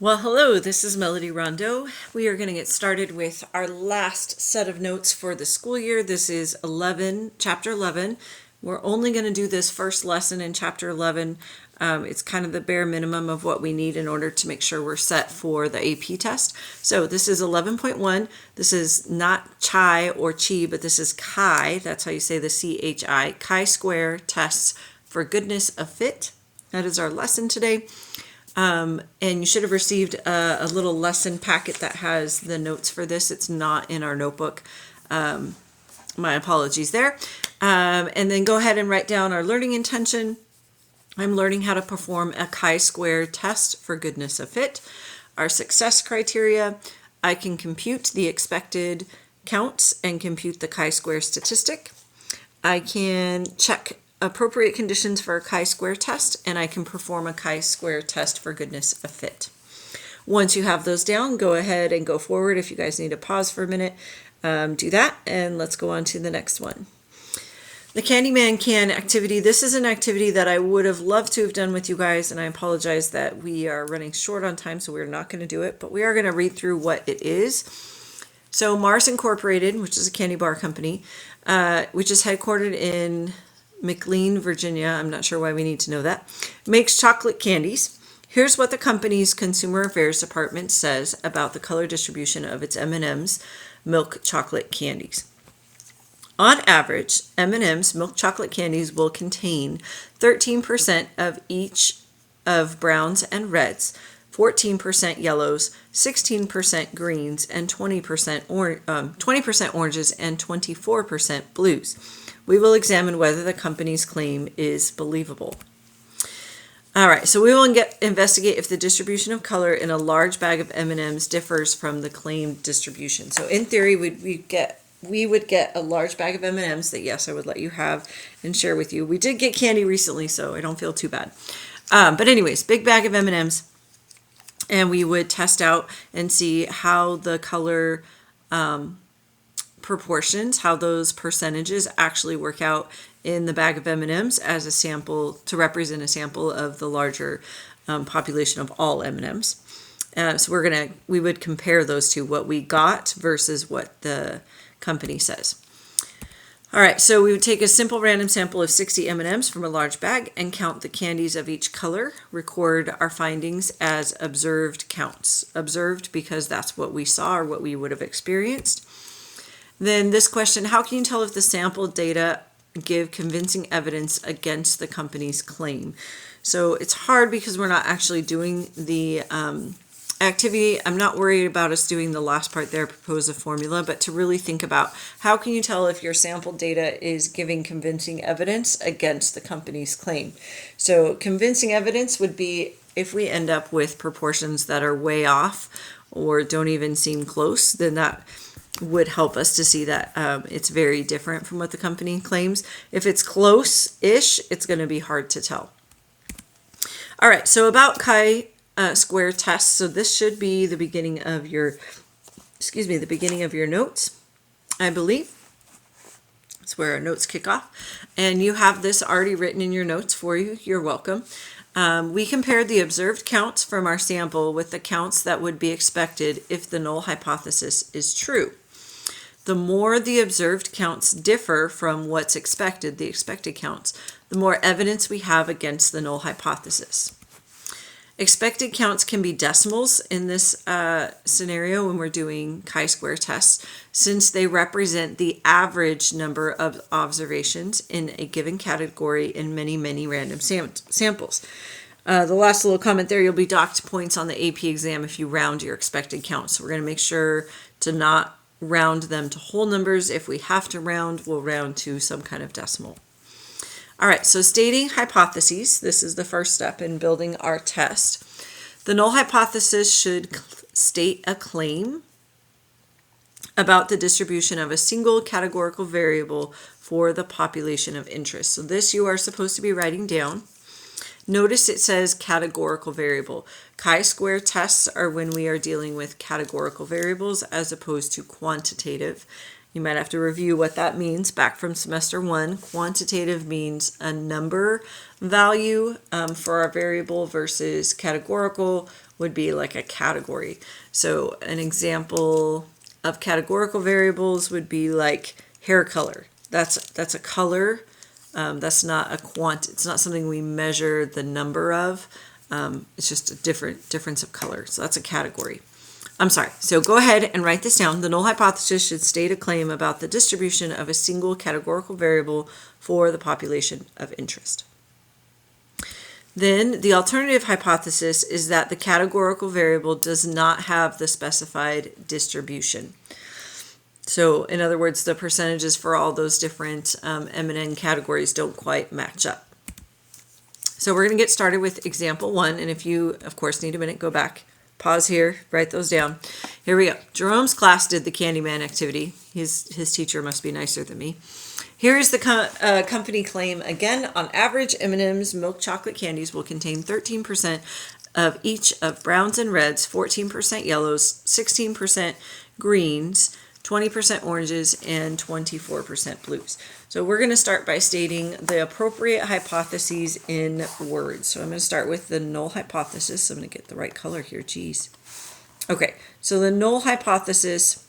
Well, hello, this is Melody Rondeau. We are going to get started with our last set of notes for the school year. This is chapter 11. We're only going to do this first lesson in chapter 11. It's kind of the bare minimum of what we need in order to make sure we're set for the AP test. So this is 11.1. This is not chi or chi, but this is chi. That's how you say the CHI. Chi-square tests for goodness of fit. That is our lesson today. And you should have received a little lesson packet that has the notes for this. It's not in our notebook. My apologies there. And then go ahead and write down our learning intention. I'm learning how to perform a chi-square test for goodness of fit. Our success criteria, I can compute the expected counts and compute the chi-square statistic. I can check appropriate conditions for a chi-square test, and I can perform a chi-square test for goodness of fit. Once you have those down, go ahead and go forward. If you guys need to pause for a minute, do that, and let's go on to the next one. The Candyman Can activity. This is an activity that I would have loved to have done with you guys, and I apologize that we are running short on time, so we're not going to do it, but we are going to read through what it is. So Mars Incorporated, which is a candy bar company, which is headquartered in McLean, Virginia, I'm not sure why we need to know that, makes chocolate candies. Here's what the company's Consumer Affairs Department says about the color distribution of its M&M's milk chocolate candies. On average, M&M's milk chocolate candies will contain 13% of each of browns and reds, 14% yellows, 16% greens, and 20% oranges, and 24% blues. We will examine whether the company's claim is believable. All right, so we will investigate if the distribution of color in a large bag of M&Ms differs from the claimed distribution. So in theory, we would get a large bag of M&Ms that, yes, I would let you have and share with you. We did get candy recently, so I don't feel too bad. But anyways, big bag of M&Ms, and we would test out and see how the color proportions, how those percentages actually work out in the bag of M&Ms as a sample to represent a sample of the larger population of all M&Ms. So we would compare those two, what we got versus what the company says. All right, so we would take a simple random sample of 60 M&Ms from a large bag and count the candies of each color, record our findings as observed counts. Observed because that's what we saw or what we would have experienced. Then this question, how can you tell if the sample data give convincing evidence against the company's claim? So it's hard because we're not actually doing the activity. I'm not worried about us doing the last part there, propose a formula, but to really think about how can you tell if your sample data is giving convincing evidence against the company's claim? So convincing evidence would be if we end up with proportions that are way off or don't even seem close, then that would help us to see that it's very different from what the company claims. If it's close-ish, it's going to be hard to tell. All right, so about chi-square tests. So this should be the beginning of your, the beginning of your notes, I believe. That's where our notes kick off. And you have this already written in your notes for you. You're welcome. We compared the observed counts from our sample with the counts that would be expected if the null hypothesis is true. The more the observed counts differ from what's expected, the expected counts, the more evidence we have against the null hypothesis. Expected counts can be decimals in this scenario when we're doing chi-square tests, since they represent the average number of observations in a given category in many, many random samples. The last little comment there, you'll be docked points on the AP exam if you round your expected counts. So we're going to make sure to not round them to whole numbers. If we have to round, we'll round to some kind of decimal. All right, so stating hypotheses. This is the first step in building our test. The null hypothesis should state a claim about the distribution of a single categorical variable for the population of interest. So this you are supposed to be writing down. Notice it says categorical variable. Chi-square tests are when we are dealing with categorical variables as opposed to quantitative. You might have to review what that means back from semester 1. Quantitative means a number value for our variable versus categorical would be like a category. So an example of categorical variables would be like hair color. That's a color. That's not a it's not something we measure the number of. It's just a difference of color. So that's a category. I'm sorry. So go ahead and write this down. The null hypothesis should state a claim about the distribution of a single categorical variable for the population of interest. Then the alternative hypothesis is that the categorical variable does not have the specified distribution. So in other words, the percentages for all those different M&N categories don't quite match up. So we're going to get started with example 1. And if you, of course, need a minute, go back, pause here, write those down. Here we go. Jerome's class did the Candyman activity. His teacher must be nicer than me. Here is the company claim. Again, on average, M&M's milk chocolate candies will contain 13% of each of browns and reds, 14% yellows, 16% greens, 20% oranges, and 24% blues. So we're going to start by stating the appropriate hypotheses in words. So I'm going to start with the null hypothesis. I'm going to get the right color here. Geez. Okay, so the null hypothesis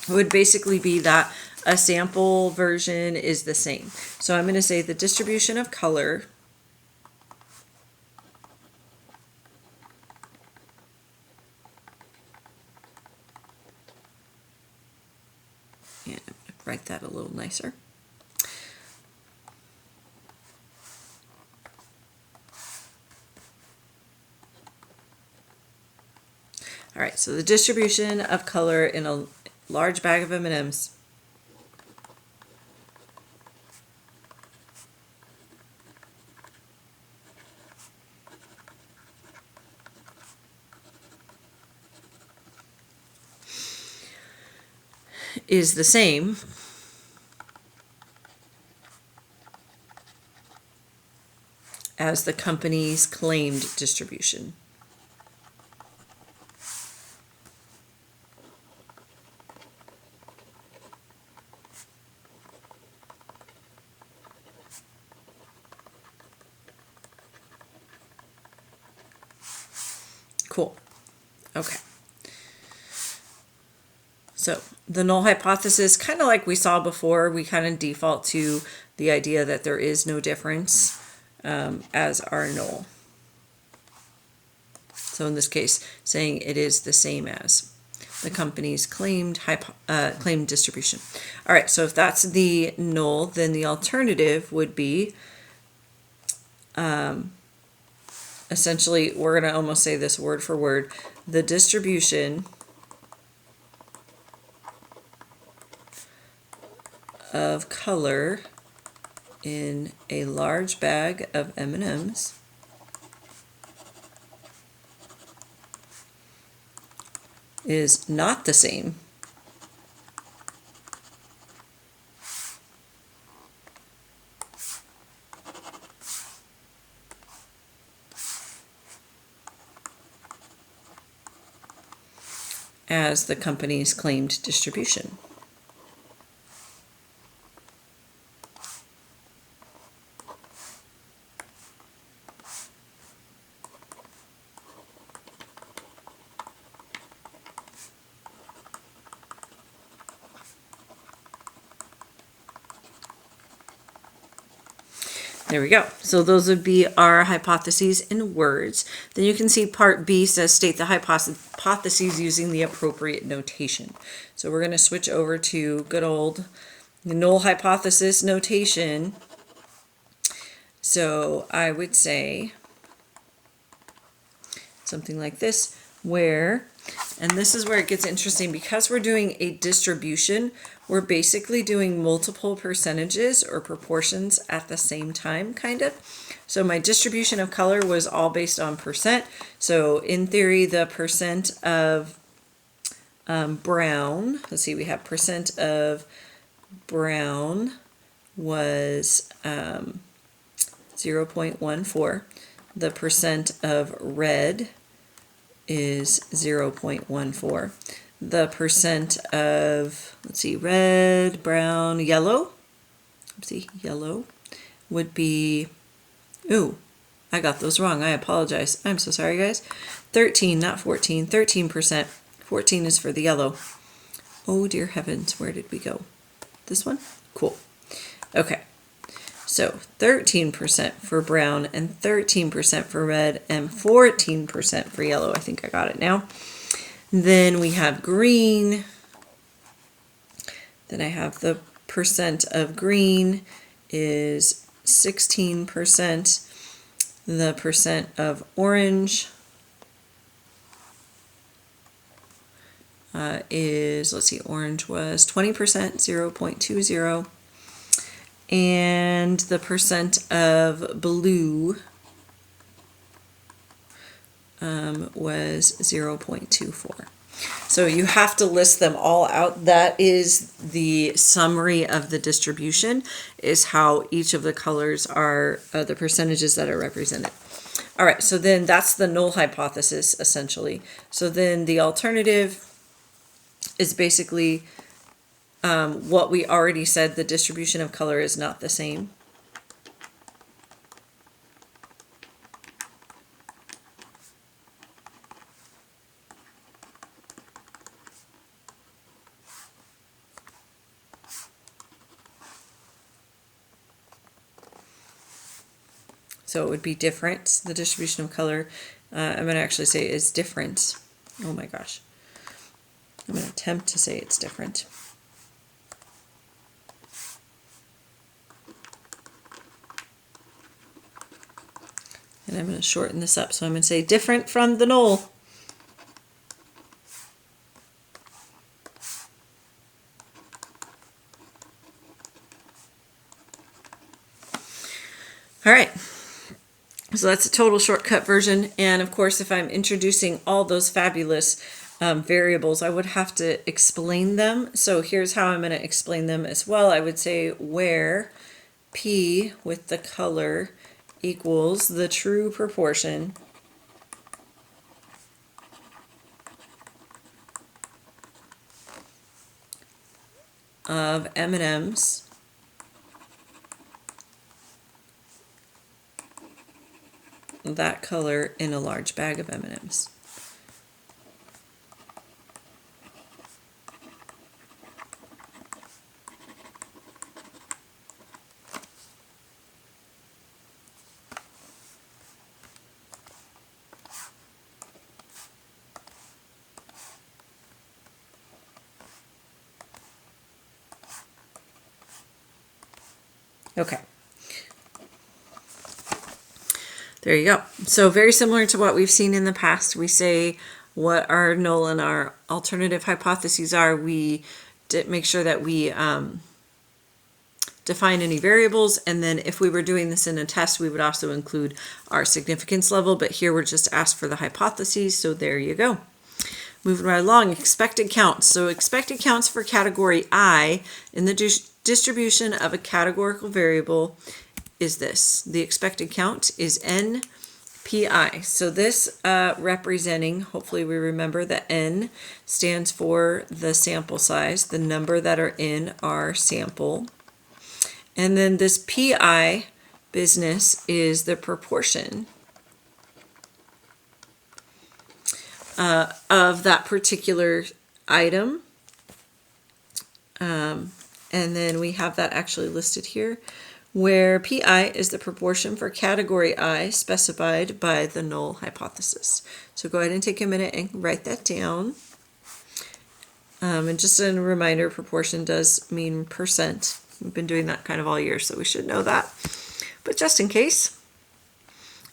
would basically be that a sample version is the same. So I'm going to say the distribution of color and I'm going to write that a little nicer. All right, so the distribution of color in a large bag of M&Ms is the same as the company's claimed distribution. Cool. Okay. So the null hypothesis, kind of like we saw before, we kind of default to the idea that there is no difference as our null. So in this case, saying it is the same as the company's claimed distribution. All right, so if that's the null, then the alternative would be essentially, we're going to almost say this word for word, the distribution of color in a large bag of M&Ms is not the same as the company's claimed distribution. There we go. So those would be our hypotheses in words. Then you can see part B says state the hypotheses using the appropriate notation. So we're going to switch over to good old null hypothesis notation. So I would say something like this, where, and this is where it gets interesting, because we're doing a distribution, we're basically doing multiple percentages or proportions at the same time, kind of. So my distribution of color was all based on percent. So in theory, the percent of brown, let's see, we have percent of brown was 0.14. The percent of red is 0.14. the percent of, let's see, red, brown, yellow. See, yellow would be, ooh, I got those wrong. I apologize. I'm so sorry, guys. 13, not 14, 13%. 14 is for the yellow. Oh dear heavens, where did we go? This one? Cool. Okay, so 13% for brown and 13% for red and 14% for yellow. I think I got it now. Then we have green. Then I have the percent of green is 16%. The percent of orange is, let's see, orange was 20%, 0.20. And the percent of blue was 0.24. So you have to list them all out. That is the summary of the distribution, is how each of the colors are, the percentages that are represented. All right, so then that's the null hypothesis, essentially. So then the alternative is basically what we already said, the distribution of color is not the same. So it would be different. The distribution of color, I'm going to actually say is different. Oh my gosh. I'm going to attempt to say it's different. And I'm going to shorten this up. So I'm going to say different from the null. All right. So that's a total shortcut version. And of course, if I'm introducing all those fabulous variables, I would have to explain them. So here's how I'm going to explain them as well. I would say where P with the color equals the true proportion of M&Ms that color in a large bag of M&Ms. Okay. There you go. So very similar to what we've seen in the past. We say what our null and our alternative hypotheses are. We make sure that we define any variables, and then if we were doing this in a test, we would also include our significance level, but here we're just asked for the hypotheses, so there you go. Moving right along, expected counts. So expected counts for category I in the distribution of a categorical variable is this. The expected count is NPI. So this representing, hopefully we remember that N stands for the sample size, the number that are in our sample. And then this PI business is the proportion of that particular item. And then we have that actually listed here, where PI is the proportion for category I specified by the null hypothesis. So go ahead and take a minute and write that down. And just a reminder, proportion does mean percent. We've been doing that kind of all year, so we should know that. But just in case.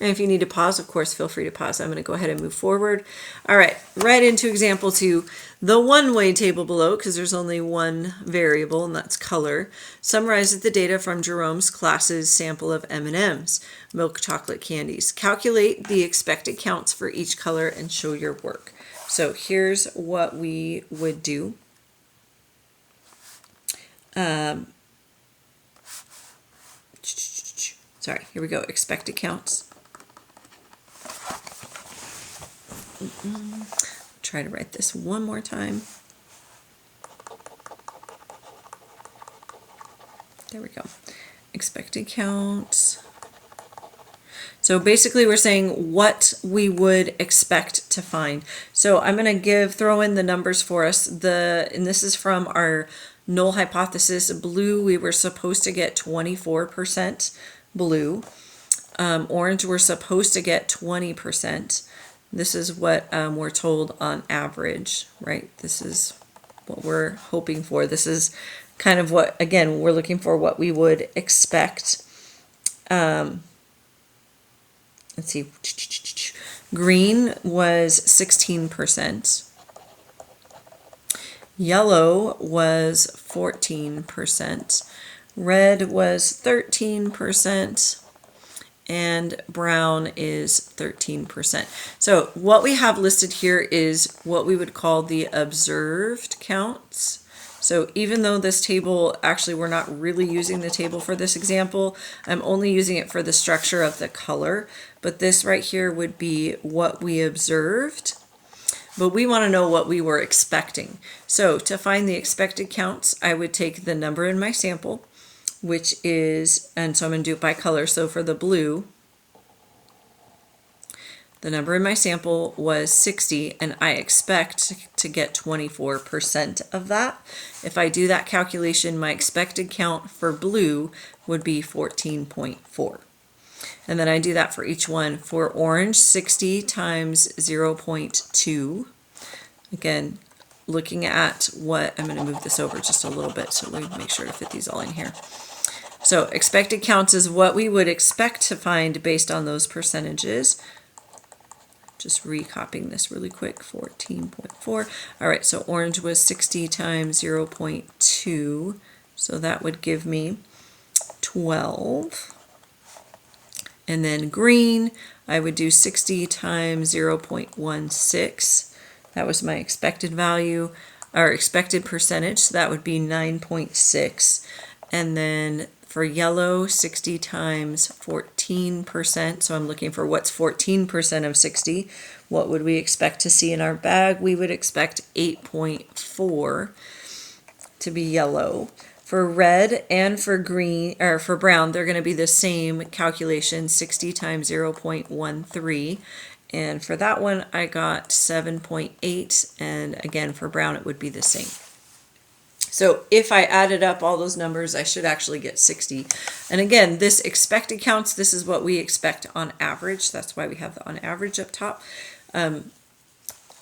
And if you need to pause, of course, feel free to pause. I'm going to go ahead and move forward. All right, right into example 2. The one-way table below, because there's only one variable, and that's color, summarizes the data from Jerome's class's sample of M&Ms, milk chocolate candies. Calculate the expected counts for each color and show your work. So here's what we would do. Sorry, here we go, expected counts. try to write this one more time. There we go. Expected count. So basically we're saying what we would expect to find. So I'm going to throw in the numbers for us. And this is from our null hypothesis. Blue, we were supposed to get 24% blue. Orange, we're supposed to get 20%. This is what we're told on average, right? This is what we're hoping for. This is kind of what, again, we're looking for what we would expect. Let's see. Green was 16%. Yellow was 14%. Red was 13%. And brown is 13%. So what we have listed here is what we would call the observed counts. So even though this table, actually we're not really using the table for this example, I'm only using it for the structure of the color, but this right here would be what we observed, but we want to know what we were expecting. So to find the expected counts, I would take the number in my sample, which is, and so I'm going to do it by color. So for the blue, the number in my sample was 60, and I expect to get 24% of that. If I do that calculation, my expected count for blue would be 14.4. And then I do that for each one. For orange, 60 times 0.2. Again, looking at what, I'm going to move this over just a little bit, so let me make sure to fit these all in here. So expected counts is what we would expect to find based on those percentages. Just recopying this really quick, 14.4. All right, so orange was 60 times 0.2, so that would give me 12. And then green, I would do 60 times 0.16. That was my expected value, or expected percentage, so that would be 9.6. And then for yellow, 60 times 14%. So I'm looking for what's 14% of 60. What would we expect to see in our bag? We would expect 8.4 to be yellow. For red and for green, or for brown, they're going to be the same calculation, 60 times 0.13. And for that one, I got 7.8. And again, for brown, it would be the same. So if I added up all those numbers, I should actually get 60. And again, this expected counts, this is what we expect on average. That's why we have the on average up top.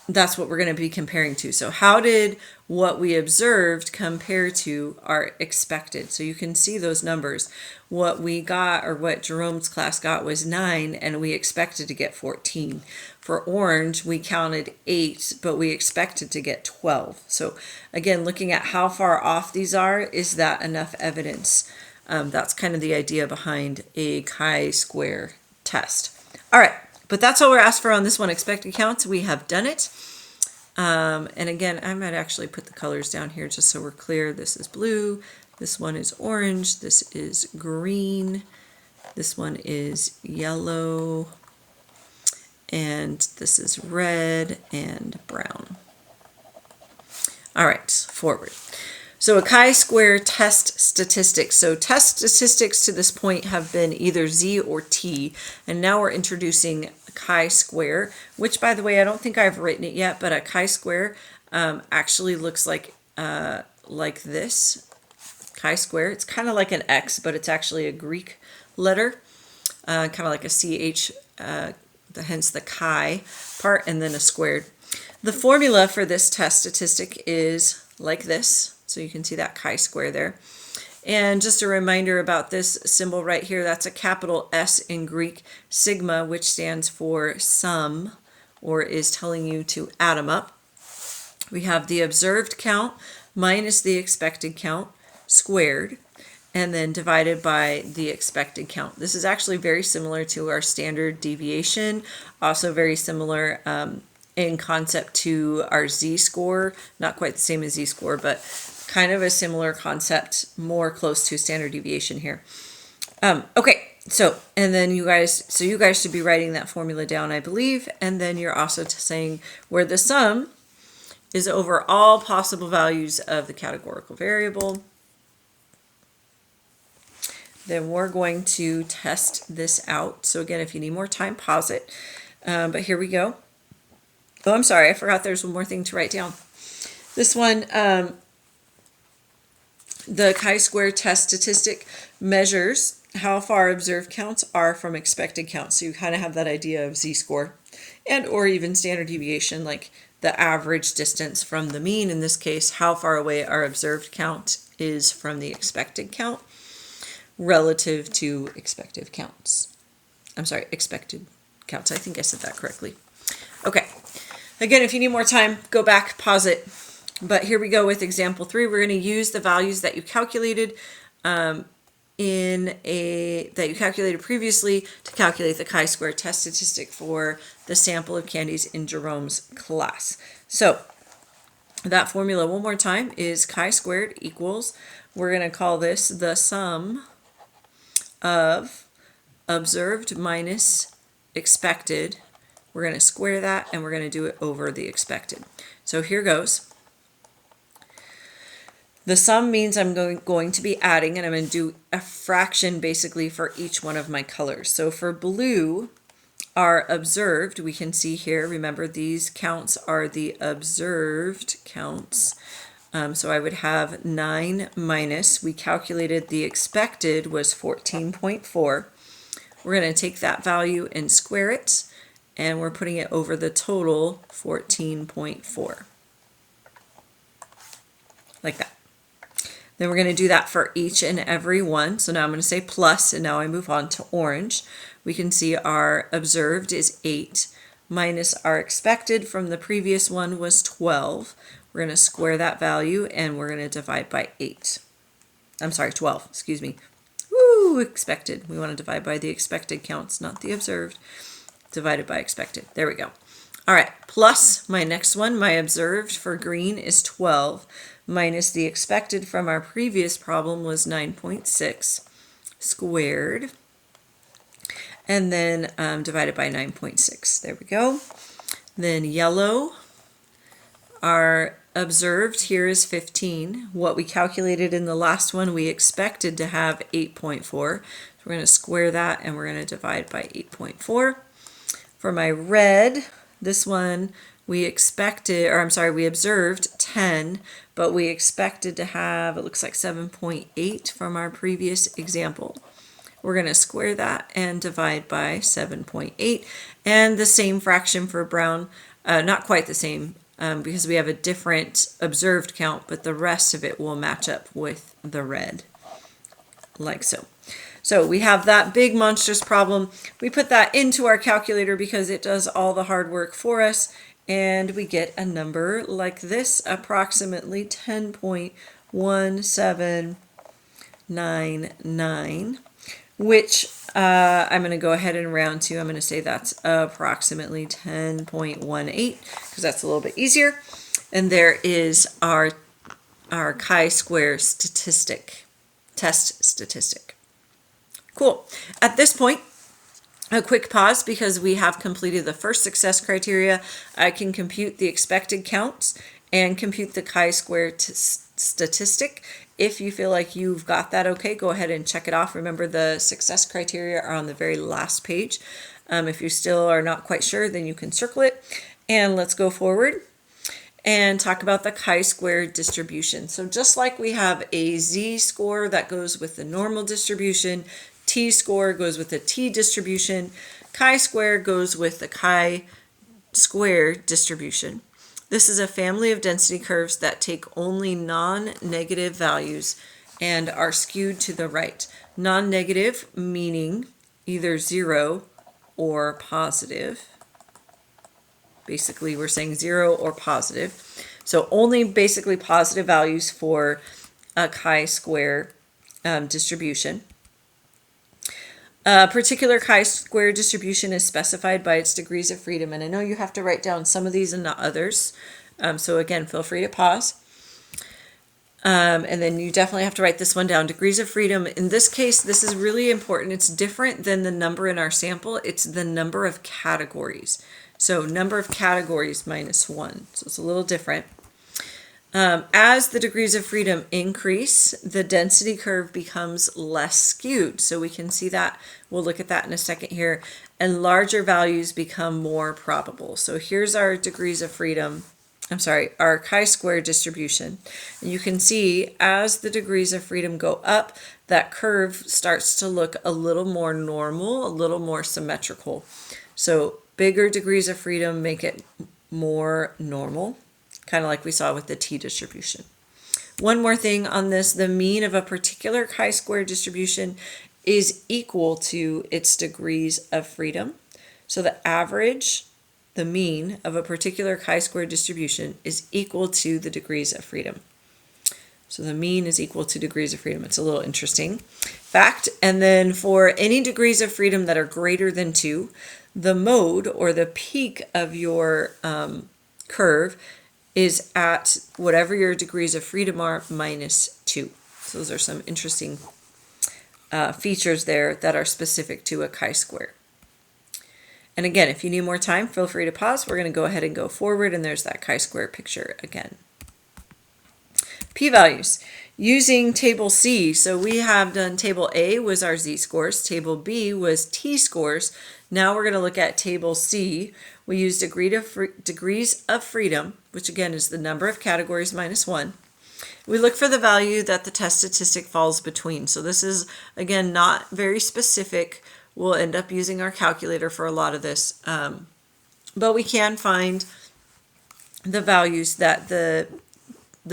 That's what we're going to be comparing to. So how did what we observed compare to our expected? So you can see those numbers. What we got, or what Jerome's class got, was 9, and we expected to get 14. For orange, we counted 8, but we expected to get 12. So again, looking at how far off these are, is that enough evidence? That's kind of the idea behind a chi-square test. All right. But that's all we're asked for on this one, expected counts. We have done it. And again, I might actually put the colors down here just so we're clear. This is blue. This one is orange. This is green. This one is yellow. And this is red and brown. All right, forward. So a chi-square test statistics. So test statistics to this point have been either Z or T, and now we're introducing chi-square, which, by the way, I don't think I've written it yet, but a chi-square actually looks like this. Chi-square. It's kind of like an X, but it's actually a Greek letter, kind of like a CH, hence the chi part, and then a squared. The formula for this test statistic is like this. So you can see that chi-square there. And just a reminder about this symbol right here, that's a capital S in Greek, sigma, which stands for sum, or is telling you to add them up. We have the observed count minus the expected count squared, and then divided by the expected count. This is actually very similar to our standard deviation, also very similar in concept to our z-score, not quite the same as z-score, but kind of a similar concept, more close to standard deviation here. Okay, so, and then you guys should be writing that formula down, I believe, and then you're also saying where the sum is over all possible values of the categorical variable. Then we're going to test this out. So again, if you need more time, pause it. But here we go. Oh, I'm sorry, I forgot there's one more thing to write down. This one, the chi-square test statistic measures how far observed counts are from expected counts. So you kind of have that idea of z-score and or even standard deviation, like the average distance from the mean. In this case, how far away our observed count is from the expected count relative to expected counts. I'm sorry, expected counts. I think I said that correctly. Okay. Again, if you need more time, go back, pause it. But here we go with example 3. We're going to use the values that you calculated previously to calculate the chi-square test statistic for the sample of candies in Jerome's class. So that formula one more time is chi-squared equals, we're going to call this the sum of observed minus expected. We're going to square that and we're going to do it over the expected. So here goes. The sum means I'm going to be adding, and I'm going to do a fraction basically for each one of my colors. So for blue, our observed, we can see here, remember these counts are the observed counts. So I would have 9 minus, we calculated the expected was 14.4. We're going to take that value and square it, and we're putting it over the total 14.4. Like that. Then we're going to do that for each and every one. So now I'm going to say plus, and now I move on to orange. We can see our observed is 8 minus our expected from the previous one was 12. We're going to square that value and we're going to divide by 8. I'm sorry, 12, excuse me. Woo, expected. We want to divide by the expected counts, not the observed. Divided by expected. There we go. All right, plus my next one, my observed for green is 12 minus the expected from our previous problem was 9.6 squared, and then divided by 9.6. There we go. Then yellow, our observed here is 15. What we calculated in the last one, we expected to have 8.4. So we're going to square that and we're going to divide by 8.4. For my red, this one we expected, or I'm sorry, we observed 10, but we expected to have, it looks like 7.8 from our previous example. We're going to square that and divide by 7.8. And the same fraction for brown, not quite the same because we have a different observed count, but the rest of it will match up with the red, like so. So we have that big monstrous problem. We put that into our calculator because it does all the hard work for us, and we get a number like this, approximately 10.1799, which I'm going to go ahead and round to. I'm going to say that's approximately 10.18 because that's a little bit easier. And there is our chi-square statistic, test statistic. Cool. At this point, a quick pause because we have completed the first success criteria. I can compute the expected counts and compute the chi-square statistic. If you feel like you've got that okay, go ahead and check it off. Remember, the success criteria are on the very last page. If you still are not quite sure, then you can circle it. And let's go forward and talk about the chi-square distribution. So just like we have a z-score that goes with the normal distribution, t-score goes with the t-distribution, chi-square goes with the chi-square distribution. This is a family of density curves that take only non-negative values and are skewed to the right. Non-negative meaning either 0 or positive. Basically, we're saying 0 or positive. So only basically positive values for a chi-square distribution. A particular chi-square distribution is specified by its degrees of freedom, and I know you have to write down some of these and not others. So again, feel free to pause. And then you definitely have to write this one down. Degrees of freedom, in this case, this is really important. It's different than the number in our sample. It's the number of categories. So number of categories minus 1. So it's a little different. As the degrees of freedom increase, the density curve becomes less skewed. So we can see that. We'll look at that in a second here. And larger values become more probable. So here's our degrees of freedom. I'm sorry, our chi-square distribution. And you can see as the degrees of freedom go up, that curve starts to look a little more normal, a little more symmetrical. So bigger degrees of freedom make it more normal, kind of like we saw with the t-distribution. One more thing on this, the mean of a particular chi-square distribution is equal to its degrees of freedom. So the average, the mean of a particular chi-square distribution is equal to the degrees of freedom. So the mean is equal to degrees of freedom. It's a little interesting fact. And then for any degrees of freedom that are greater than 2, the mode or the peak of your curve is at whatever your degrees of freedom are minus 2. So those are some interesting features there that are specific to a chi-square. And again, if you need more time, feel free to pause. We're going to go ahead and go forward, and there's that chi-square picture again. P-values. Using table C, so we have done table A was our z-scores, table B was t-scores. Now we're going to look at table C. We use degrees of freedom, which again is the number of categories minus 1. We look for the value that the test statistic falls between. So this is, again, not very specific. We'll end up using our calculator for a lot of this. But we can find the values that the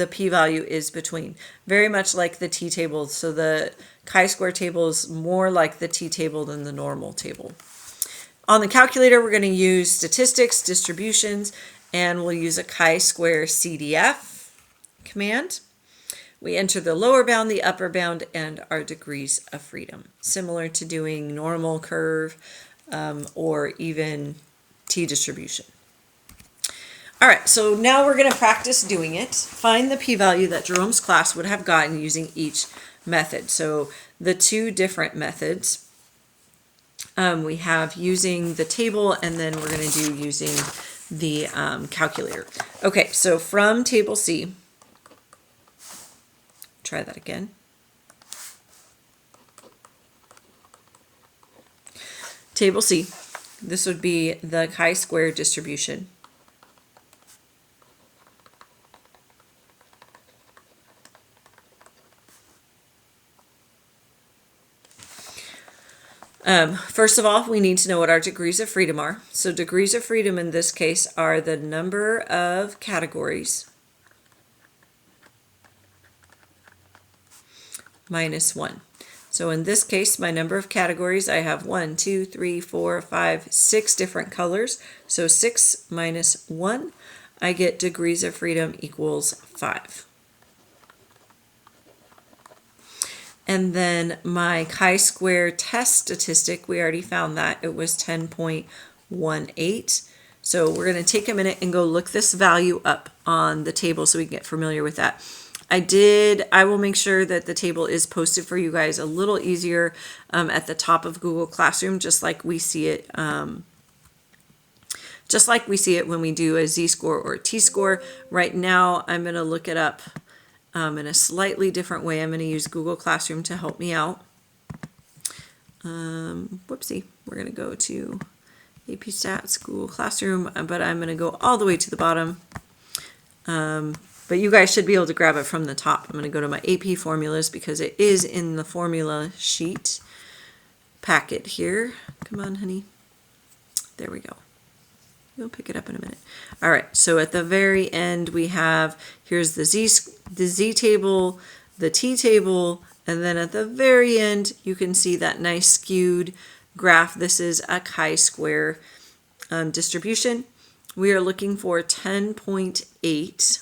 p-value is between. Very much like the t-table. So the chi-square table is more like the t-table than the normal table. On the calculator, we're going to use statistics, distributions, and we'll use a chi-square CDF command. We enter the lower bound, the upper bound, and our degrees of freedom, similar to doing normal curve or even t-distribution. All right, so now we're going to practice doing it. Find the p-value that Jerome's class would have gotten using each method. So the two different methods, we have using the table, and then we're going to do using the calculator. Okay, so from table C, try that again. Table C, this would be the chi-square distribution. First of all, we need to know what our degrees of freedom are. So degrees of freedom in this case are the number of categories minus 1. So in this case, my number of categories, I have 1, 2, 3, 4, 5, 6 different colors. So 6 minus 1, I get degrees of freedom equals 5. And then my chi-square test statistic, we already found that. It was 10.18. So we're going to take a minute and go look this value up on the table so we can get familiar with that. I will make sure that the table is posted for you guys a little easier at the top of Google Classroom, just like we see it when we do a z-score or a t-score. Right now, I'm going to look it up in a slightly different way. I'm going to use Google Classroom to help me out. Whoopsie, we're going to go to AP Stats, Google Classroom, but I'm going to go all the way to the bottom. But you guys should be able to grab it from the top. I'm going to go to my AP formulas because it is in the formula sheet packet here. Come on, honey. There we go. You'll pick it up in a minute. All right, so at the very end we have, here's the Z table, the T table, and then at the very end you can see that nice skewed graph. This is a chi-square distribution. We are looking for 10.8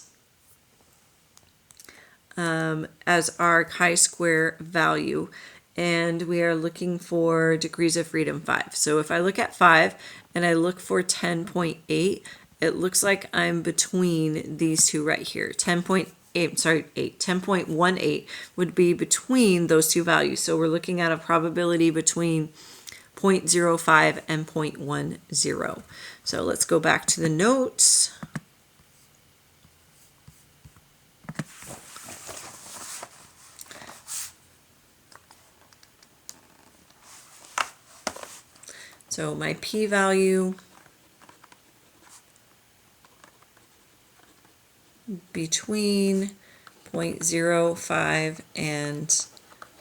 as our chi-square value, and we are looking for degrees of freedom 5. So if I look at 5 and I look for 10.8, it looks like I'm between these two right here. 10.18 would be between those two values. So we're looking at a probability between 0.05 and 0.10. So let's go back to the notes. So my p-value between 0.05 and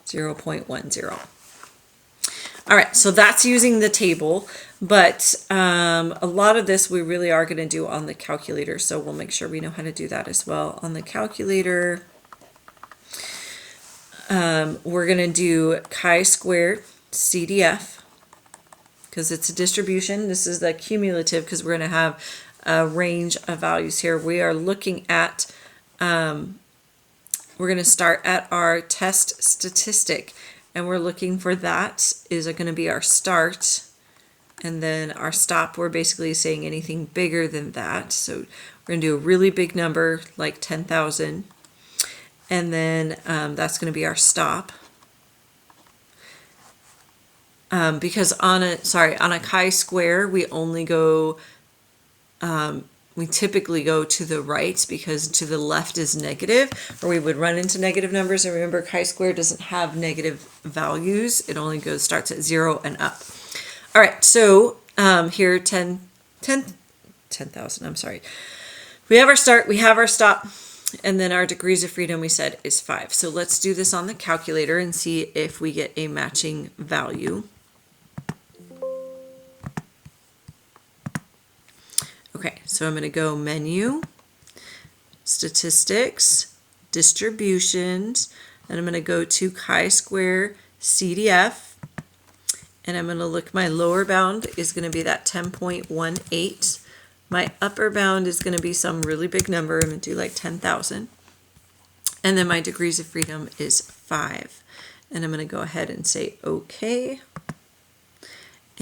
0.10. All right, so that's using the table, but a lot of this we really are going to do on the calculator, so we'll make sure we know how to do that as well. On the calculator, we're going to do chi-squared CDF, because it's a distribution. This is the cumulative, because we're going to have a range of values here. We are looking at, we're going to start at our test statistic, and we're looking for that is going to be our start, and then our stop, we're basically saying anything bigger than that. So we're going to do a really big number like 10,000, and then that's going to be our stop. Because on a chi-square, we only go, we typically go to the right, because to the left is negative, or we would run into negative numbers. And remember, chi-square doesn't have negative values. It only starts at 0 and up. All right, so here 10,000, I'm sorry. We have our start, we have our stop, and then our degrees of freedom we said is 5. So let's do this on the calculator and see if we get a matching value. Okay, so I'm going to go menu, statistics, distributions, and I'm going to go to chi-square CDF, and I'm going to look, my lower bound is going to be that 10.18. My upper bound is going to be some really big number. I'm going to do like 10,000. And then my degrees of freedom is 5. And I'm going to go ahead and say OK.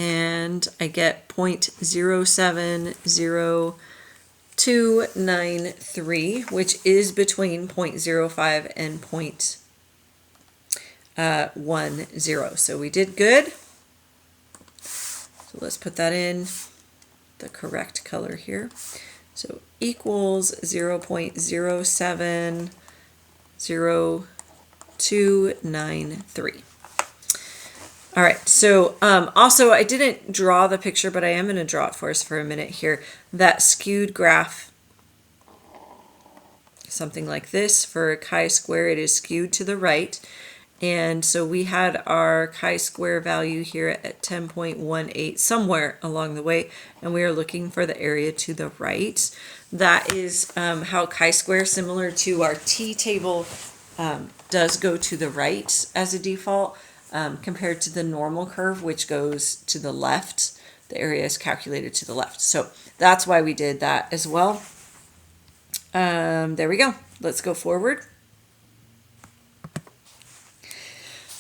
And I get 0.070293, which is between 0.05 and 0.10. So we did good. So let's put that in the correct color here. So equals 0.070293. All right, so also I didn't draw the picture, but I am going to draw it for us for a minute here. That skewed graph, something like this, for a chi-square, it is skewed to the right. And so we had our chi-square value here at 10.18 somewhere along the way, and we are looking for the area to the right. That is how chi-square, similar to our t-table, does go to the right as a default. Compared to the normal curve, which goes to the left. The area is calculated to the left. So that's why we did that as well. There we go. Let's go forward.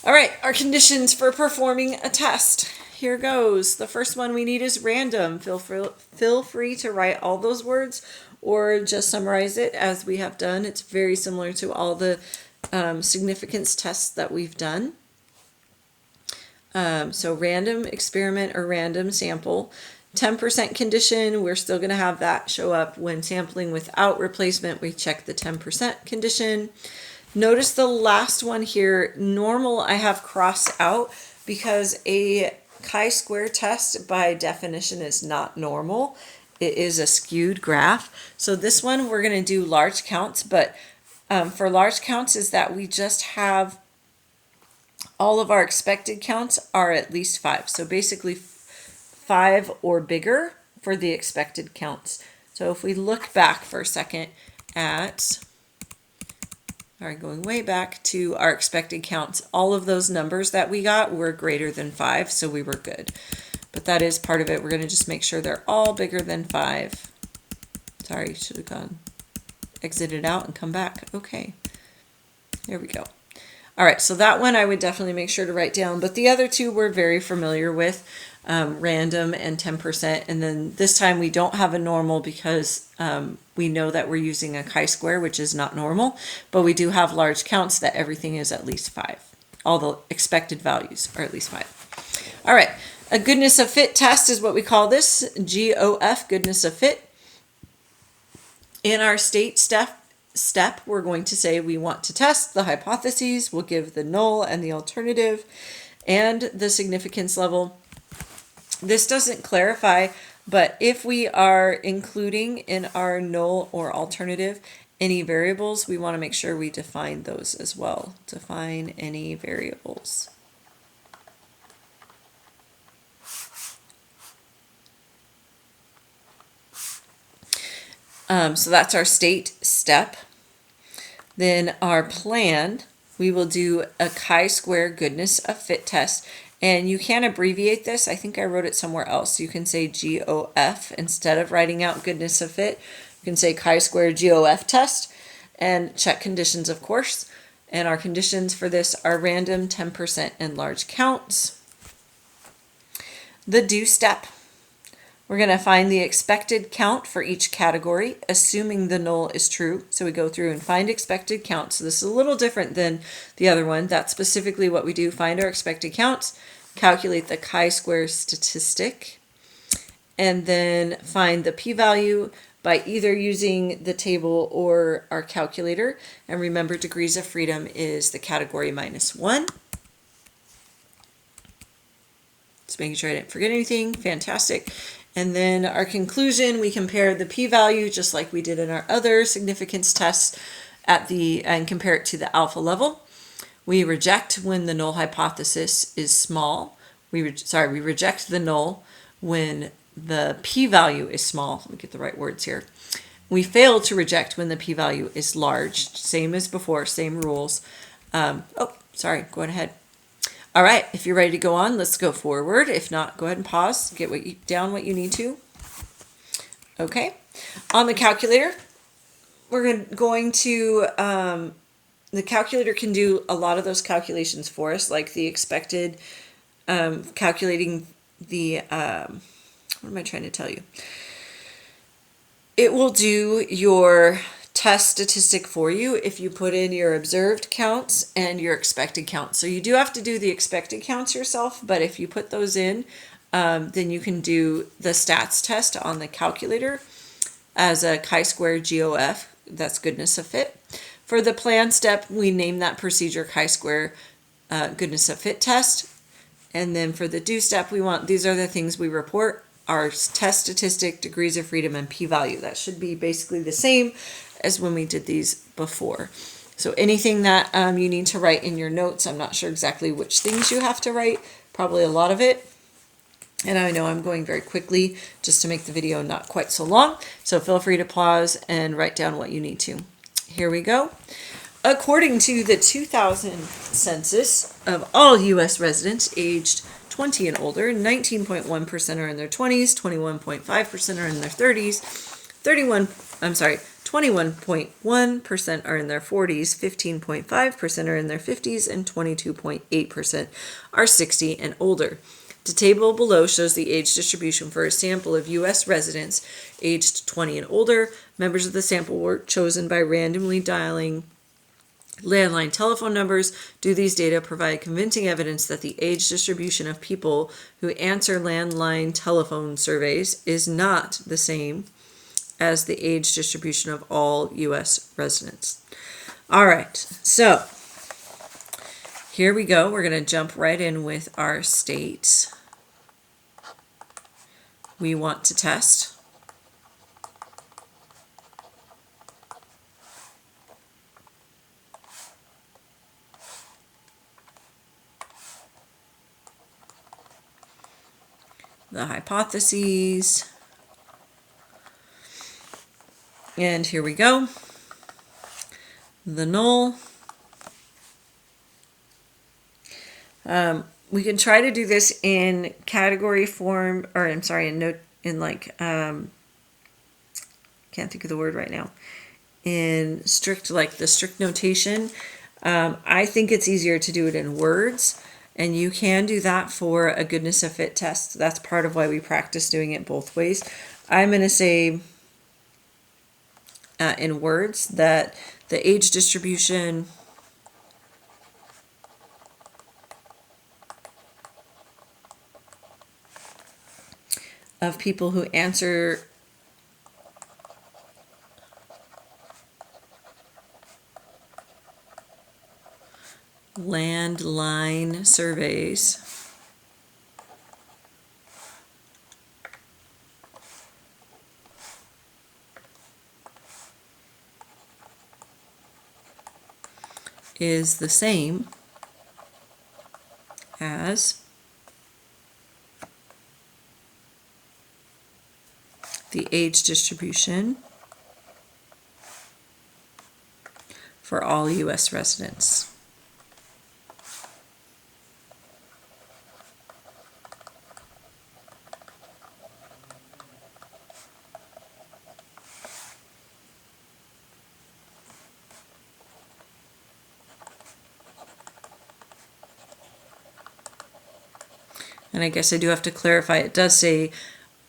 All right, our conditions for performing a test. Here goes. The first one we need is random. Feel free to write all those words or just summarize it as we have done. It's very similar to all the significance tests that we've done. So random experiment or random sample. 10% condition, we're still going to have that show up when sampling without replacement. We check the 10% condition. Notice the last one here, normal, I have crossed out because a chi-square test by definition is not normal. It is a skewed graph. So this one we're going to do large counts, but for large counts is that we just have all of our expected counts are at least 5. So basically 5 or bigger for the expected counts. So if we look back for a second at, all right, going way back to our expected counts, all of those numbers that we got were greater than 5, so we were good. But that is part of it. We're going to just make sure they're all bigger than 5. Sorry, should have gone, exited out and come back. Okay, there we go. All right, so that one I would definitely make sure to write down, but the other two we're very familiar with, random and 10%. And then this time we don't have a normal because we know that we're using a chi-square, which is not normal, but we do have large counts that everything is at least 5. All the expected values are at least 5. All right, a goodness of fit test is what we call this, GOF, goodness of fit. In our state step, we're going to say we want to test the hypotheses. We'll give the null and the alternative and the significance level. This doesn't clarify, but if we are including in our null or alternative any variables, we want to make sure we define those as well. Define any variables. So that's our state step. Then our plan, we will do a chi-square goodness of fit test. And you can abbreviate this. I think I wrote it somewhere else. You can say GOF instead of writing out goodness of fit. You can say chi-square GOF test and check conditions, of course. And our conditions for this are random, 10%, and large counts. The do step. We're going to find the expected count for each category, assuming the null is true. So we go through and find expected counts. So this is a little different than the other one. That's specifically what we do. Find our expected counts, calculate the chi-square statistic, and then find the p-value by either using the table or our calculator. And remember, degrees of freedom is the category -1. Just making sure I didn't forget anything. Fantastic. And then our conclusion, we compare the p-value just like we did in our other significance tests and compare it to the alpha level. We reject when the null hypothesis is small. We reject the null when the p-value is small. Let me get the right words here. We fail to reject when the p-value is large. Same as before, same rules. Go ahead. All right, if you're ready to go on, let's go forward. If not, go ahead and pause, get down what you need to. Okay, on the calculator, we're going to, the calculator can do a lot of those calculations for us, like the expected, calculating the, what am I trying to tell you? It will do your test statistic for you if you put in your observed counts and your expected counts. So you do have to do the expected counts yourself, but if you put those in, then you can do the stats test on the calculator as a chi-square GOF. That's goodness of fit. For the plan step, we name that procedure chi-square goodness of fit test. And then for the do step, these are the things we report: our test statistic, degrees of freedom, and p-value. That should be basically the same as when we did these before. So anything that you need to write in your notes, I'm not sure exactly which things you have to write, probably a lot of it. And I know I'm going very quickly just to make the video not quite so long. So feel free to pause and write down what you need to. Here we go. According to the 2000 census of all U.S. residents aged 20 and older, 19.1% are in their 20s, 21.5% are in their 30s, 21.1% are in their 40s, 15.5% are in their 50s, and 22.8% are 60 and older. The table below shows the age distribution for a sample of U.S. residents aged 20 and older. Members of the sample were chosen by randomly dialing landline telephone numbers. Do these data provide convincing evidence that the age distribution of people who answer landline telephone surveys is not the same as the age distribution of all U.S. residents? All right, so here we go. We're going to jump right in with our states we want to test. The hypotheses. And here we go. The null. We can try to do this in category form, or I'm sorry, in note, in like, can't think of the word right now. In strict, like the strict notation. I think it's easier to do it in words, and you can do that for a goodness of fit test. That's part of why we practice doing it both ways. I'm going to say in words that the age distribution of people who answer landline surveys is the same as the age distribution for all U.S. residents. And I guess I do have to clarify, it does say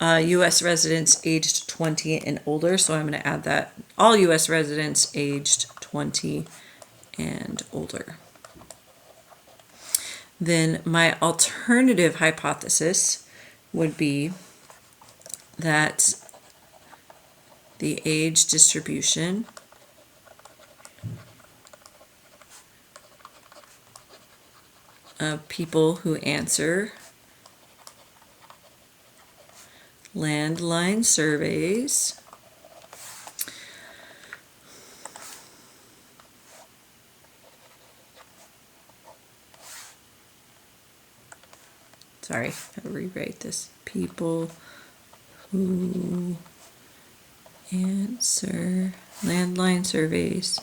U.S. residents aged 20 and older, so I'm going to add that. All U.S. residents aged 20 and older. Then my alternative hypothesis would be that the age distribution of people who answer landline surveys sorry, I have to rewrite this. People who answer landline surveys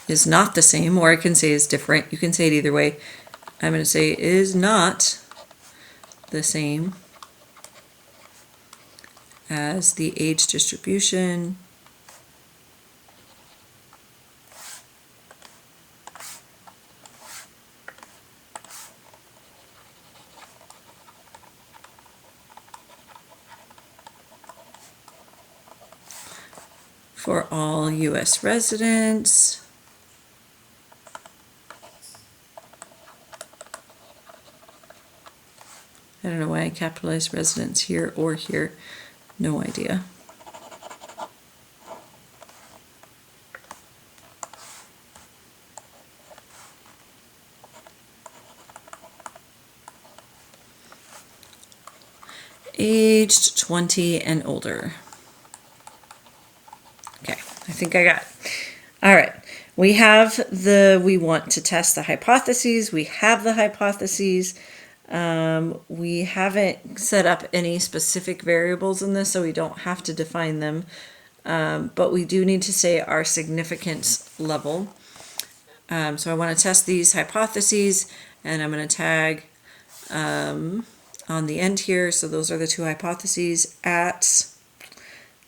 is not the same, or I can say is different. You can say it either way. I'm going to say is not the same as the age distribution for all U.S. residents I don't know why I capitalized residents here or here. No idea. Aged 20 and older. Okay, I think I got it. All right, we want to test the hypotheses. We have the hypotheses. We haven't set up any specific variables in this, so we don't have to define them. But we do need to say our significance level. So I want to test these hypotheses, and I'm going to tag on the end here. So those are the two hypotheses at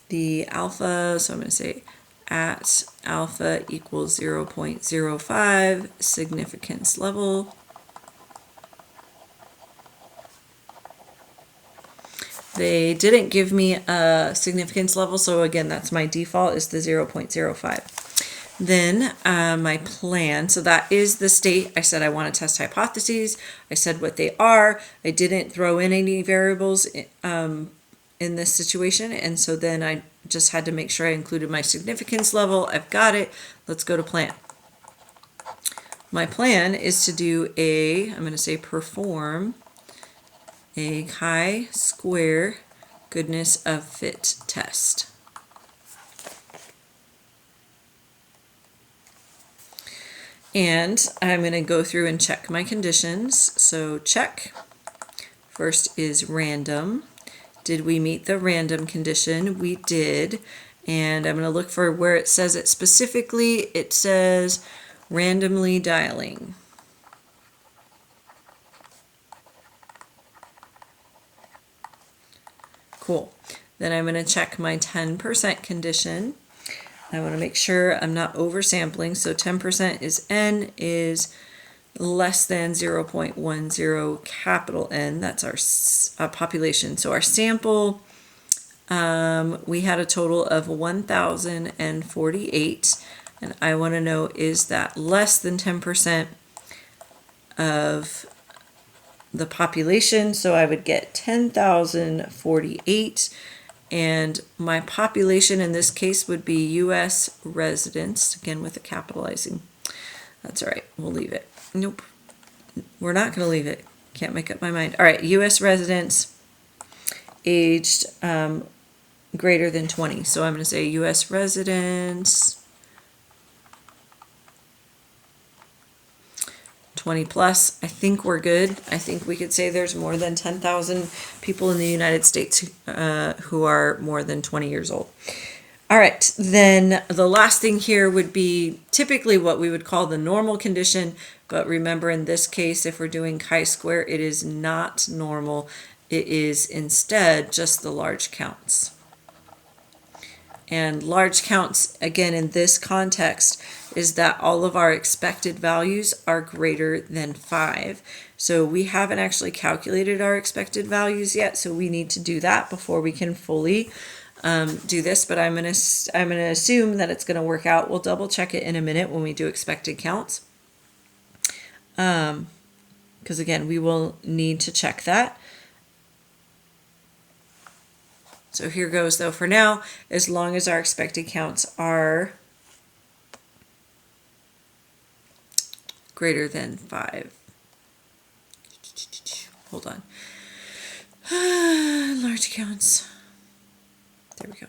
the alpha. So I'm going to say at alpha equals 0.05 significance level. They didn't give me a significance level, so again, that's my default is the 0.05. Then my plan, so that is the state. I said I want to test hypotheses. I said what they are. I didn't throw in any variables in this situation, and so then I just had to make sure I included my significance level. I've got it. Let's go to plan. My plan is to do I'm going to say perform a chi-square goodness of fit test. And I'm going to go through and check my conditions. So check. First is random. Did we meet the random condition? We did. And I'm going to look for where it says it specifically. It says randomly dialing. Cool. Then I'm going to check my 10% condition. I want to make sure I'm not oversampling. So 10% is n is less than 0.10 capital N. That's our population. So our sample, we had a total of 1,048. And I want to know, is that less than 10% of the population? So I would get 10,048. And my population in this case would be U.S. residents, again with the capitalizing. That's all right, we'll leave it. Nope, we're not going to leave it. Can't make up my mind. All right, U.S. residents aged greater than 20. So I'm going to say U.S. residents 20 plus. I think we're good. I think we could say there's more than 10,000 people in the United States who are more than 20 years old. All right, then the last thing here would be typically what we would call the normal condition, but remember in this case, if we're doing chi-square, it is not normal. It is instead just the large counts. And large counts, again, in this context, is that all of our expected values are greater than 5. So we haven't actually calculated our expected values yet, so we need to do that before we can fully do this, but I'm gonna assume that it's gonna work out. We'll double check it in a minute when we do expected counts, because again, we will need to check that. So here goes though for now, as long as our expected counts are greater than 5. Hold on. Large counts. There we go.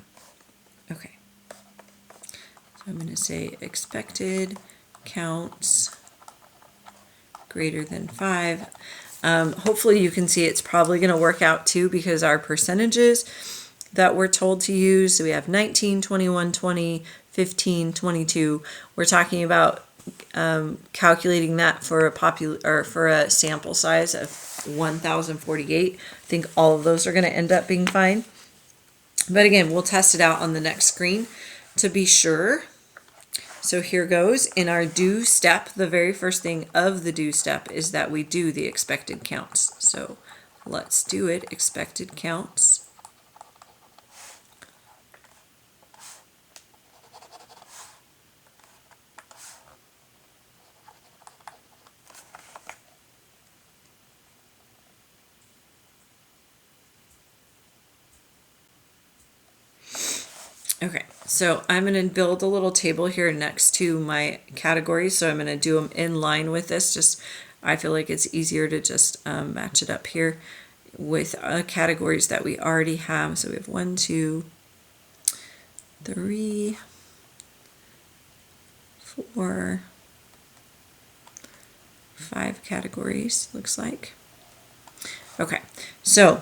Okay. So I'm going to say expected counts greater than 5. Hopefully you can see it's probably going to work out too, because our percentages that we're told to use, so we have 19, 21, 20, 15, 22. We're talking about calculating that for a sample size of 1,048. I think all of those are going to end up being fine. But again, we'll test it out on the next screen to be sure. So here goes. In our do step, the very first thing of the do step is that we do the expected counts. So let's do it, expected counts. Okay, so I'm going to build a little table here next to my categories. So I'm going to do them in line with this. Just I feel like it's easier to just match it up here with categories that we already have. So we have 1, 2, 3, 4, 5 categories, looks like. Okay, so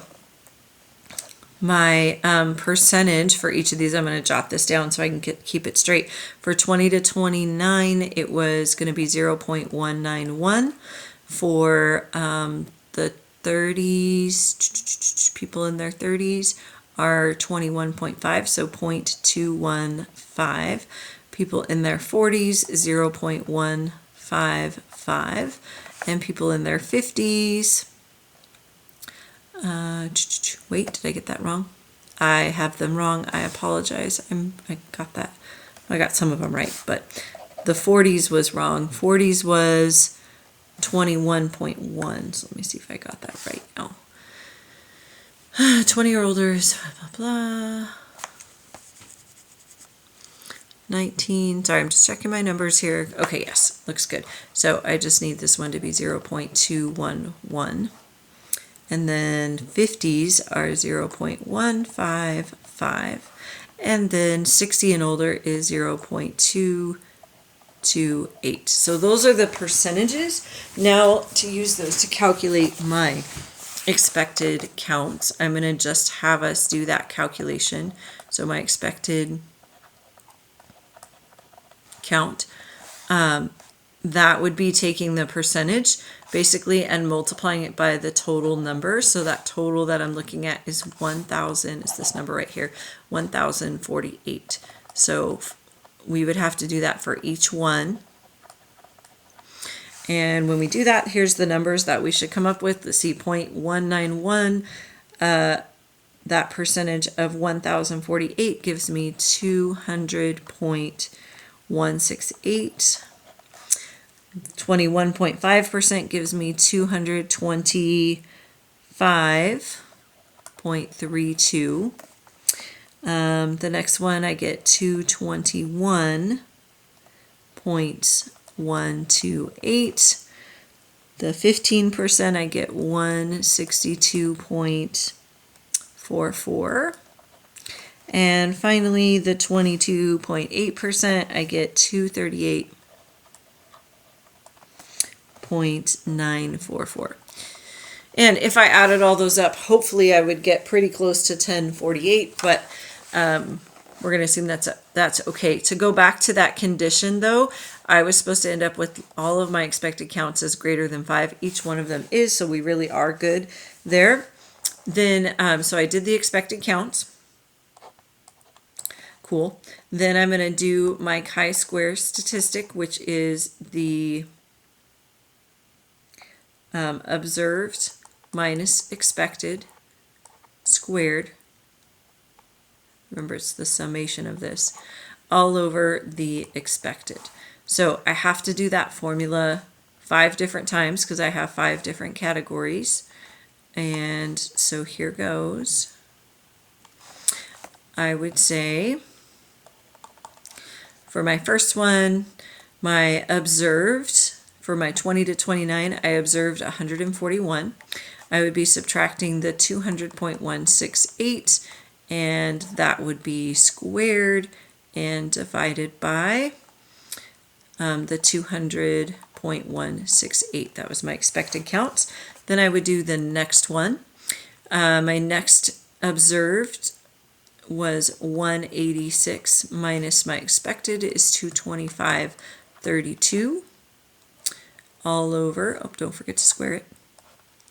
my percentage for each of these, I'm going to jot this down so I can keep it straight. For 20 to 29, it was going to be 0.191. For the 30s, people in their 30s are 21.5, so 0.215. People in their 40s, 0.155. And people in their 50s, wait, did I get that wrong? I have them wrong. I apologize. I got that. I got some of them right, but the 40s was wrong. 40s was 21.1. So let me see if I got that right now. 20 or older is blah, blah, blah. 19. Sorry, I'm just checking my numbers here. Okay, yes, looks good. So I just need this one to be 0.211. And then 50s are 0.155, and then 60 and older is 0.228. So those are the percentages. Now to use those to calculate my expected counts, I'm going to just have us do that calculation. So my expected count, that would be taking the percentage basically and multiplying it by the total number. So that total that I'm looking at is 1,000, is this number right here, 1,048. So we would have to do that for each one. And when we do that, here's the numbers that we should come up with. Let's see, 0.191, that percentage of 1,048 gives me 200.168. 21.5% gives me 225.32. The next one I get 221.128. The 15% I get 162.4. 0.44. And finally, the 22.8%, I get 238.944. And if I added all those up, hopefully I would get pretty close to 1048, but we're going to assume that's okay. To go back to that condition though, I was supposed to end up with all of my expected counts as greater than 5. Each one of them is, so we really are good there. Then, so I did the expected counts. Cool. Then I'm going to do my chi-square statistic, which is the observed minus expected squared. Remember, it's the summation of this all over the expected. So I have to do that formula 5 different times because I have 5 different categories. And so here goes. I would say for my first one, my observed, for my 20 to 29, I observed 141. I would be subtracting the 200.168, and that would be squared and divided by the 200.168. That was my expected count. Then I would do the next one. My next observed was 186 minus my expected is 225.32 all over, oh, don't forget to square it,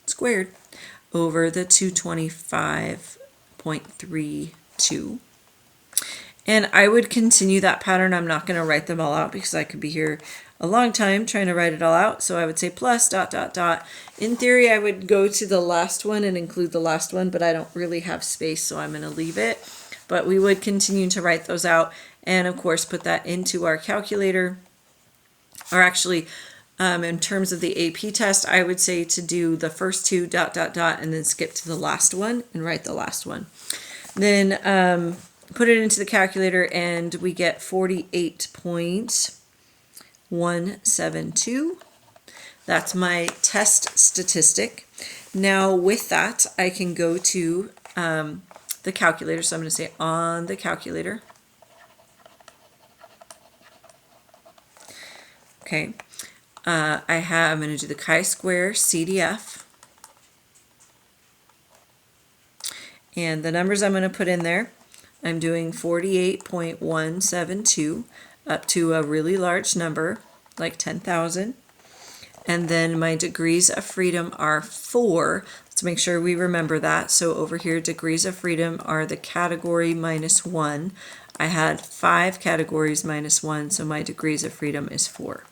squared over the 225.32. And I would continue that pattern. I'm not going to write them all out because I could be here a long time trying to write it all out. So I would say plus dot dot dot. In theory, I would go to the last one and include the last one, but I don't really have space, so I'm going to leave it. But we would continue to write those out and of course put that into our calculator. Or actually, in terms of the AP test, I would say to do the first 2 dot dot dot and then skip to the last one and write the last one. Then put it into the calculator and we get 48.172. That's my test statistic. Now with that, I can go to the calculator. So I'm going to say on the calculator. Okay. I'm going to do the chi-square CDF. And the numbers I'm going to put in there, I'm doing 48.172 up to a really large number, like 10,000. And then my degrees of freedom are 4. Let's make sure we remember that. So over here, degrees of freedom are the category minus 1. I had 5 categories minus 1, so my degrees of freedom is 4.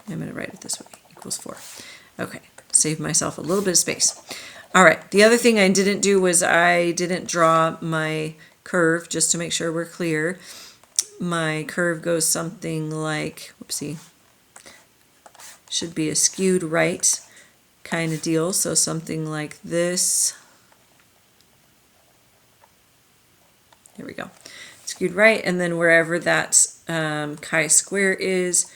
I'm going to write it this way, equals 4. Okay, save myself a little bit of space. All right, the other thing I didn't do was I didn't draw my curve, just to make sure we're clear. My curve goes something like, whoopsie, should be a skewed right kind of deal, so something like this. Here we go. Skewed right, and then wherever that chi-square is,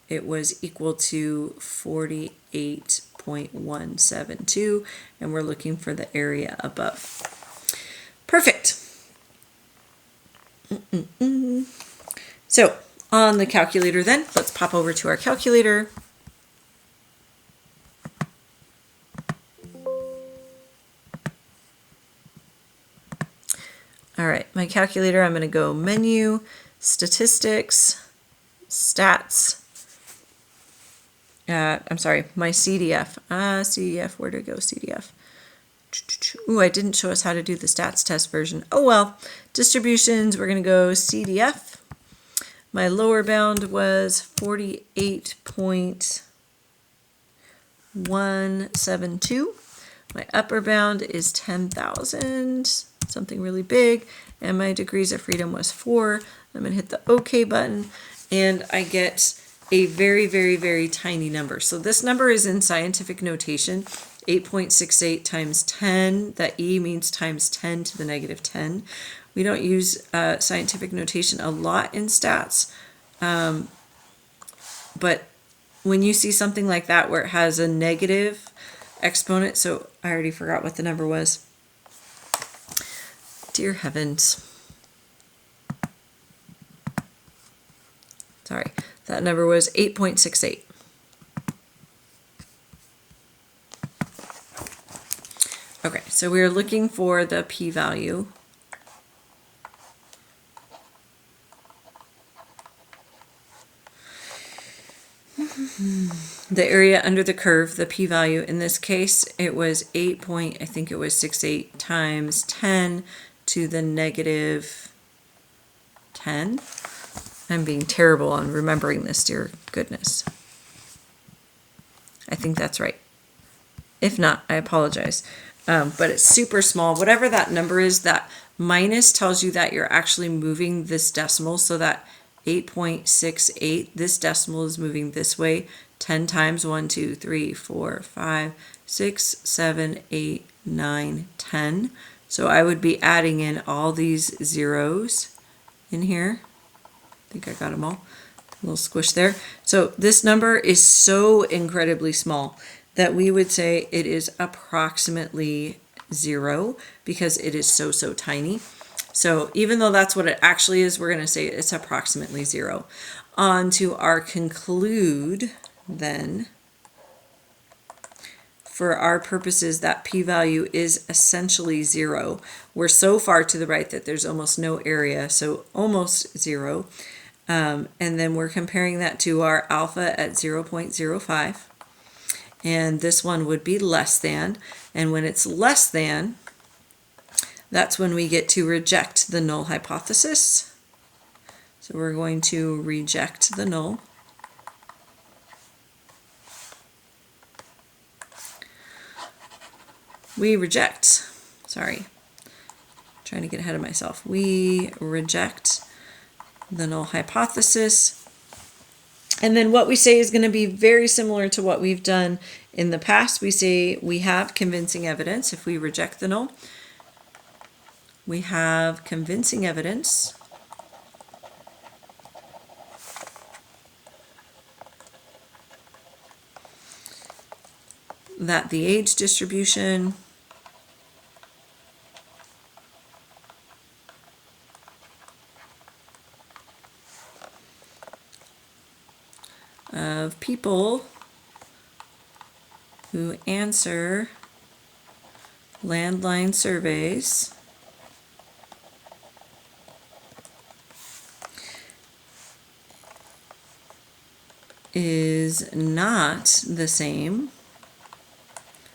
it was equal to 48.172, and we're looking for the area above. Perfect. So on the calculator then, let's pop over to our calculator. All right, my calculator, I'm going to go menu, statistics, stats. I'm sorry, my CDF. CDF, where did it go, CDF? Ooh, I didn't show us how to do the stats test version. Oh well, distributions, we're going to go CDF. My lower bound was 48.172. My upper bound is 10,000, something really big, and my degrees of freedom was 4. I'm going to hit the OK button, and I get a very, very, very tiny number. So this number is in scientific notation, 8.68 times 10. That E means times 10 to the negative 10. We don't use scientific notation a lot in stats, but when you see something like that where it has a negative exponent, so I already forgot what the number was. Dear heavens. Sorry, that number was 8.68. Okay, so we're looking for the p-value. The area under the curve, the p-value, in this case, it was 8.68 times 10 to the negative 10. I'm being terrible on remembering this, dear goodness. I think that's right. If not, I apologize. But it's super small. Whatever that number is, that minus tells you that you're actually moving this decimal, so that 8.68, this decimal is moving this way 10 times. 1, 2, 3, 4, 5, 6, 7, 8, 9, 10. So I would be adding in all these zeros in here. I think I got them all. A little squish there. So this number is so incredibly small that we would say it is approximately 0 because it is so tiny. So even though that's what it actually is, we're going to say it's approximately 0. On to our conclude then. For our purposes, that p-value is essentially 0. We're so far to the right that there's almost no area, so almost 0. And then we're comparing that to our alpha at 0.05. And this one would be less than. And when it's less than, that's when we get to reject the null hypothesis. So we're going to reject the null. We reject, sorry, trying to get ahead of myself. We reject the null hypothesis. And then what we say is going to be very similar to what we've done in the past. We say we have convincing evidence if we reject the null. We have convincing evidence that the age distribution of people who answer landline surveys is not the same.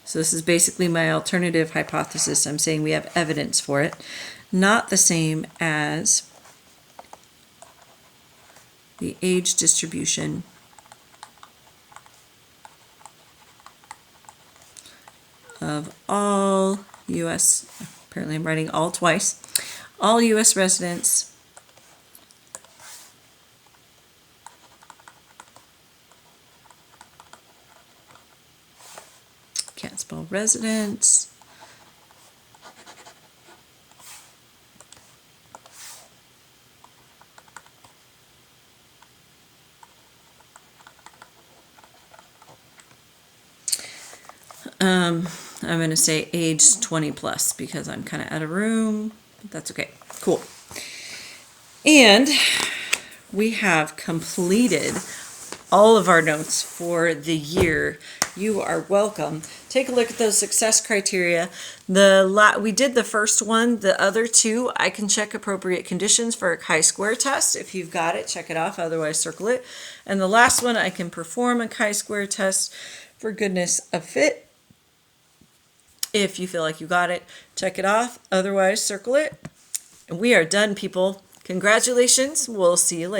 So this is basically my alternative hypothesis. I'm saying we have evidence for it. Not the same as the age distribution of all U.S., apparently I'm writing all twice, all U.S. residents can't spell residents I'm going to say age 20 plus because I'm kind of out of room, but that's okay. Cool. And we have completed all of our notes for the year. You are welcome. Take a look at those success criteria. We did the first one. The other two, I can check appropriate conditions for a chi-square test. If you've got it, check it off. Otherwise, circle it. And the last one, I can perform a chi-square test for goodness of fit. If you feel like you got it, check it off. Otherwise, circle it. And we are done, people. Congratulations. We'll see you later.